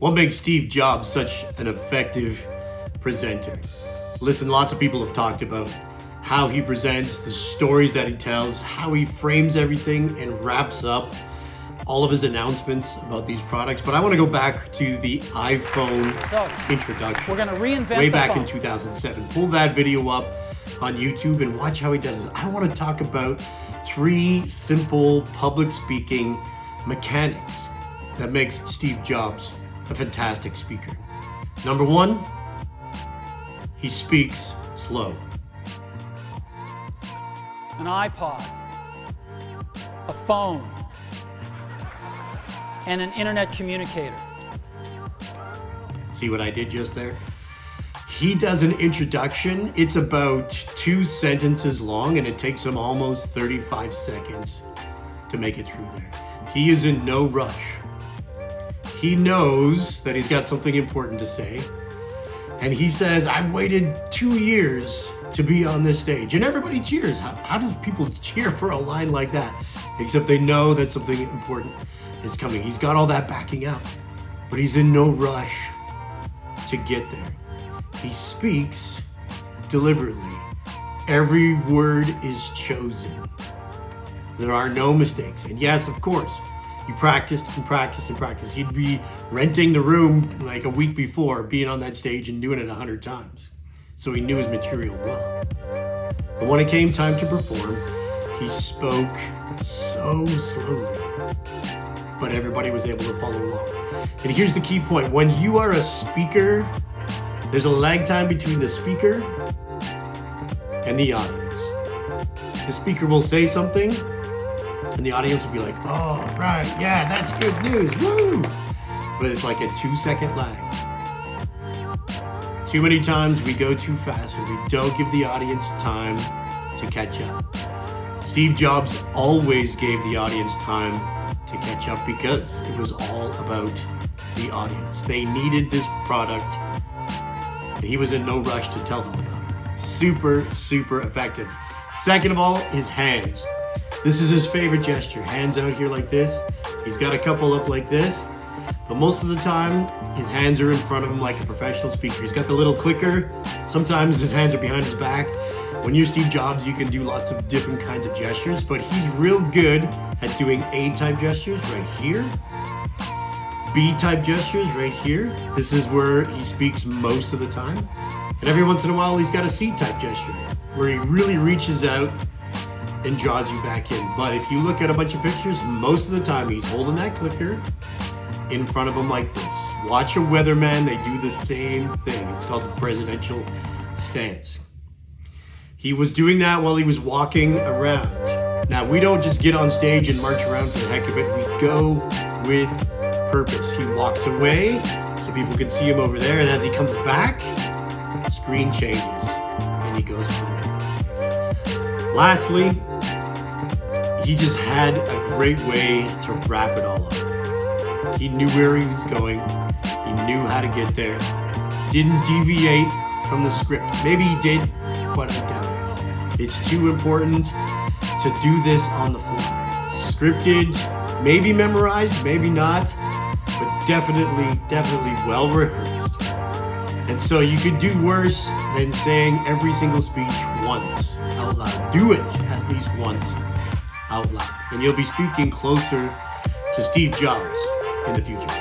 What makes Steve Jobs such an effective presenter? Listen, lots of people have talked about how he presents, the stories that he tells, how he frames everything and wraps up all of his announcements about these products. But I want to go back to the iPhone introduction. We're going to reinvent way the back phone. in 2007. Pull that video up on YouTube and watch how he does it. I want to talk about 3 simple public speaking mechanics that makes Steve Jobs a fantastic speaker. Number 1, he speaks slow. An iPod, a phone, and an internet communicator. See what I did just there? He does an introduction. It's about 2 sentences long and it takes him almost 35 seconds to make it through there. He is in no rush. He knows that he's got something important to say. And he says, I've waited 2 years to be on this stage. And everybody cheers. How does people cheer for a line like that? Except they know that something important is coming. He's got all that backing up, but he's in no rush to get there. He speaks deliberately. Every word is chosen. There are no mistakes. And yes, of course, he practiced and practiced and practiced. He'd be renting the room like a week before, being on that stage and doing it 100 times. So he knew his material well. But when it came time to perform, he spoke so slowly, but everybody was able to follow along. And here's the key point. When you are a speaker, there's a lag time between the speaker and the audience. The speaker will say something, and the audience will be like, oh, right, yeah, that's good news, woo! But it's like a 2-second lag. Too many times we go too fast and we don't give the audience time to catch up. Steve Jobs always gave the audience time to catch up because it was all about the audience. They needed this product and he was in no rush to tell them about it. Super, super effective. Second of all, his hands. This is his favorite gesture. Hands out here like this. He's got a couple up like this. But most of the time, his hands are in front of him like a professional speaker. He's got the little clicker. Sometimes his hands are behind his back. When you're Steve Jobs, you can do lots of different kinds of gestures, but he's real good at doing A-type gestures right here. B-type gestures right here. This is where he speaks most of the time. And every once in a while, he's got a C-type gesture where he really reaches out and draws you back in. But if you look at a bunch of pictures, most of the time he's holding that clicker in front of him like this. Watch a weatherman, they do the same thing. It's called the presidential stance. He was doing that while he was walking around. Now, we don't just get on stage and march around for the heck of it. We go with purpose. He walks away so people can see him over there, and as he comes back, the screen changes and he goes from there. Lastly, he just had a great way to wrap it all up. He knew where he was going. He knew how to get there. Didn't deviate from the script. Maybe he did, but I doubt it. It's too important to do this on the fly. Scripted, maybe memorized, maybe not, but definitely well rehearsed. And so you could do worse than saying every single speech once out loud. Do it at least once out loud. And you'll be speaking closer to Steve Jobs in the future.